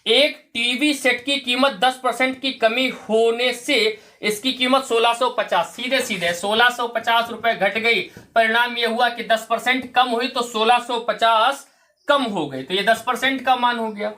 एक टीवी सेट की कीमत 10% की कमी होने से इसकी कीमत 1650, सीधे 1650 रुपए घट गई। परिणाम यह हुआ कि 10% कम हुई तो 1650 कम हो गई, तो ये 10% का मान हो गया।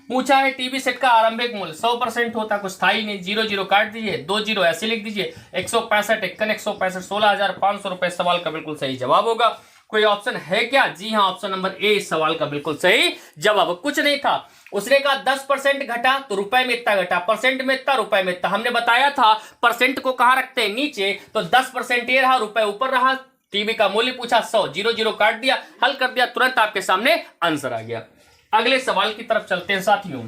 पूछा है टीवी सेट का आरंभिक मूल्य 100% होता, कुछ था ही नहीं, 0 काट दीजिए, 2 0 ऐसे लिख दीजिए, 165 51 165 16,500 रुपए सवाल का बिल्कुल सही जवाब होगा। कोई ऑप्शन है क्या? जी हाँ, ऑप्शन नंबर ए इस सवाल का बिल्कुल सही जवाब। कुछ नहीं था, उसने कहा 10% घटा तो रुपए में इतना घटा, परसेंट में इतना, रुपए में इतना। हमने बताया था परसेंट को कहां रखते हैं? नीचे, तो 10% ये रहा, रुपए ऊपर रहा। टीवी का मूल्य पूछा 100, 0 काट दिया, हल कर दिया, तुरंत आपके सामने आंसर आ गया। अगले सवाल की तरफ चलते हैं साथियों।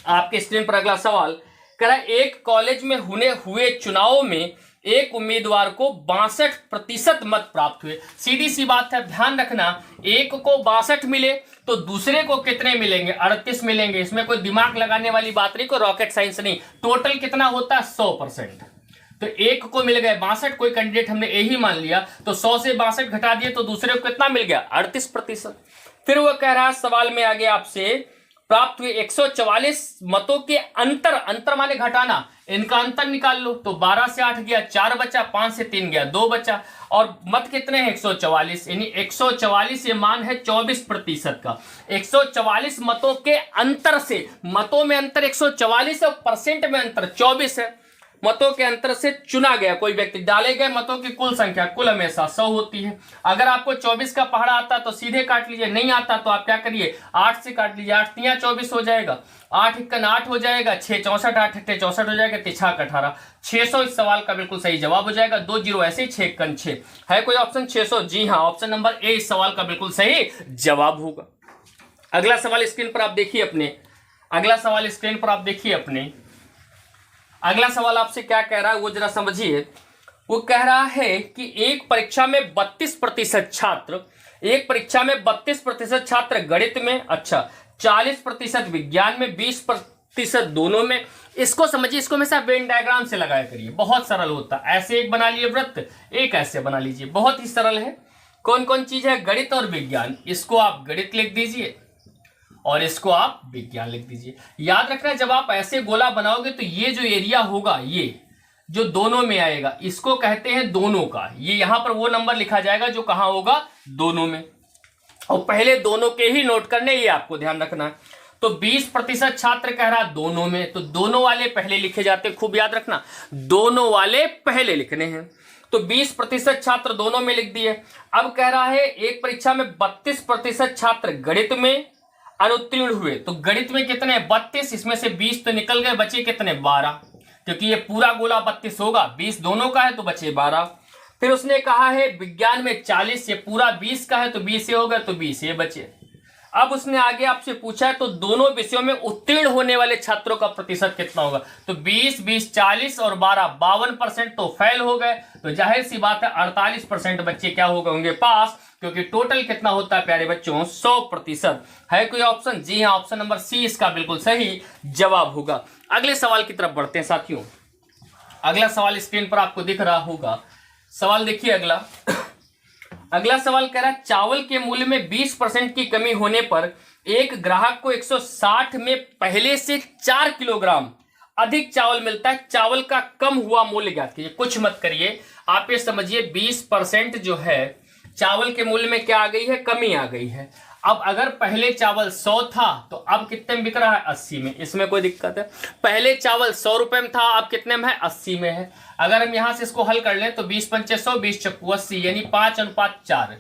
आपके स्क्रीन पर अगला सवाल कह रहा है, एक कॉलेज में हुए चुनाव में एक उम्मीदवार को 62% मत प्राप्त हुए। सीधी सी बात है, ध्यान रखना, एक को 62 मिले तो दूसरे को कितने मिलेंगे? 38 मिलेंगे। इसमें कोई दिमाग लगाने वाली बात नहीं, कोई रॉकेट साइंस नहीं। टोटल कितना होता है? 100%। तो एक को मिल गए 62, कोई कैंडिडेट हमने यही मान लिया, तो 100 से 62 घटा दिए तो दूसरे को कितना मिल गया? 38%। फिर वो कह रहा है सवाल में आगे आपसे, प्राप्त हुए 144 मतों के अंतर माने घटाना, इनका अंतर निकाल लो। तो 12 से 8 गया 4 बचा, 5 से 3 गया 2 बचा, और मत कितने हैं? 144, यानी 144 ये मान है 24% का। 144 मतों के अंतर से, मतों में अंतर 144 है, परसेंट में अंतर 24 है। मतों के अंतर से चुना गया कोई व्यक्ति, डाले गए मतों की कुल संख्या कुल हमेशा 100 होती है। अगर आपको 24 का पहाड़ा आता तो सीधे काट लीजिए, नहीं आता तो आप क्या करिए? 8 से काट लीजिए, 8 तिया 24 हो जाएगा, 8 1 8 हो जाएगा, 6 64 8 8 64 हो जाएगा, 3 6 18 600 इस सवाल का बिल्कुल सही जवाब हो जाएगा। 2 0 ऐसे, 6 1 6 है कोई ऑप्शन 600? जी हाँ, ऑप्शन नंबर ए इस सवाल का बिल्कुल सही जवाब होगा। अगला सवाल स्क्रीन पर आप देखिए अपने, अगला सवाल स्क्रीन पर आप देखिए अपने। अगला सवाल आपसे क्या कह रहा है वो जरा समझिए। वो कह रहा है कि एक परीक्षा में 32% छात्र, एक परीक्षा में 32% छात्र गणित में, अच्छा 40% विज्ञान में, 20% दोनों में। इसको समझिए, इसको हमेशा वेन डायग्राम से लगाया करिए, बहुत सरल होता है। ऐसे एक बना लिए वृत्त, एक ऐसे बना लीजिए, बहुत ही सरल है। कौन कौन चीज है? गणित और विज्ञान। इसको आप गणित लिख दीजिए और इसको आप विज्ञान लिख दीजिए। याद रखना, जब आप ऐसे गोला बनाओगे तो ये जो एरिया होगा, ये जो दोनों में आएगा, इसको कहते हैं दोनों का। ये यहां पर वो नंबर लिखा जाएगा जो कहां होगा? दोनों में। और पहले दोनों के ही नोट करने, ये आपको ध्यान रखना है। तो 20% छात्र कह रहा दोनों में, तो दोनों वाले पहले लिखे जाते हैं, खूब याद रखना, दोनों वाले पहले लिखने हैं। तो 20% छात्र दोनों में लिख दिए। अब कह रहा है एक परीक्षा में 32% छात्र गणित में अनुत्तीर्ण हुए। तो गणित में कितने? 32, इसमें से 20 तो निकल गए, बचे कितने? 12, क्योंकि ये पूरा गोला 32 होगा, 20 दोनों का है तो बचे 12। फिर उसने कहा है विज्ञान में 40, ये पूरा 20 का है तो 20 ये हो गया, तो 20 ये बचे। अब उसने आगे आपसे पूछा है तो दोनों विषयों में उत्तीर्ण होने वाले छात्रों का प्रतिशत कितना होगा? तो 20 20 40 और 12 52% तो फेल हो गए। तो जाहिर सी बात है 48% बच्चे क्या हो गए होंगे? पास, क्योंकि टोटल कितना होता है प्यारे बच्चों? 100%। है कोई ऑप्शन? जी हाँ, ऑप्शन नंबर सी इसका बिल्कुल सही जवाब होगा। अगले सवाल की तरफ बढ़ते हैं साथियों। अगला सवाल स्क्रीन पर आपको दिख रहा होगा। सवाल देखिए अगला। अगला सवाल कह रहा है चावल के मूल्य में 20% की कमी होने पर एक ग्राहक को 160 में पहले से 4 किलोग्राम अधिक चावल मिलता है। चावल का कम हुआ मूल्य ज्ञात कीजिए। कुछ मत करिए, आप ये समझिए 20% जो है चावल के मूल्य में क्या आ गई है? कमी आ गई है। अब अगर पहले चावल 100 था तो अब कितने में बिक रहा है? 80 में। इसमें कोई दिक्कत है? पहले चावल 100 रुपए में था, अब कितने में है? 80 में है। अगर हम यहां से इसको हल कर लें तो 20 पंचे 100, 20 चक्कू 80, यानी 5:4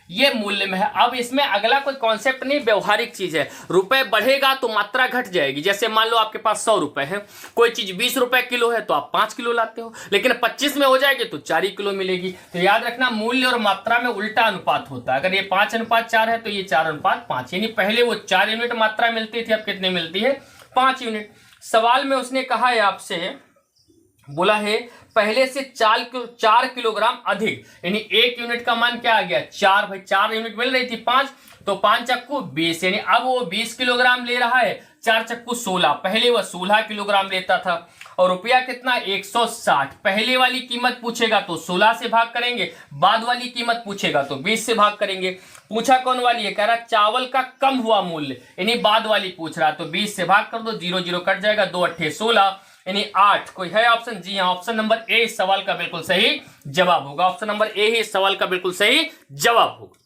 ये मूल्य में है। अब इसमें अगला कोई कॉन्सेप्ट नहीं, व्यवहारिक चीज है। रुपए बढ़ेगा तो मात्रा घट जाएगी। जैसे मान लो आपके पास 100 रुपए है, कोई चीज 20 रुपए किलो है तो आप 5 किलो लाते हो, लेकिन 25 में हो जाएगी तो 4 ही किलो मिलेगी। तो याद रखना, मूल्य और मात्रा में उल्टा अनुपात होता है। अगर ये 5:4 है तो ये 4:5, यानी पहले वो 4 यूनिट मात्रा मिलती थी, अब कितनी मिलती है? 5 यूनिट। सवाल में उसने कहा है आपसे, बोला है पहले से 4 किलोग्राम अधिक, यानी 1 यूनिट का मान क्या आ गया? 4। भाई 4 यूनिट मिल रही थी 5, तो 5 चक्कू 20, यानी अब वो 20 किलोग्राम ले रहा है, 4 चक्कू 16। पहले वह 16 किलोग्राम लेता था। और रुपया कितना? 160। पहले वाली कीमत पूछेगा तो 16 से भाग करेंगे, बाद वाली कीमत पूछेगा तो 20 से भाग करेंगे। पूछा कौन वाली है? कह रहा चावल का कम हुआ मूल्य, यानी बाद वाली पूछ रहा, तो 20 से भाग कर दो, 0 0 कट जाएगा, 2 8 16, यानी 8। कोई है ऑप्शन? जी हाँ, ऑप्शन नंबर ए इस सवाल का बिल्कुल सही जवाब होगा। ऑप्शन नंबर ए ही इस सवाल का बिल्कुल सही जवाब होगा।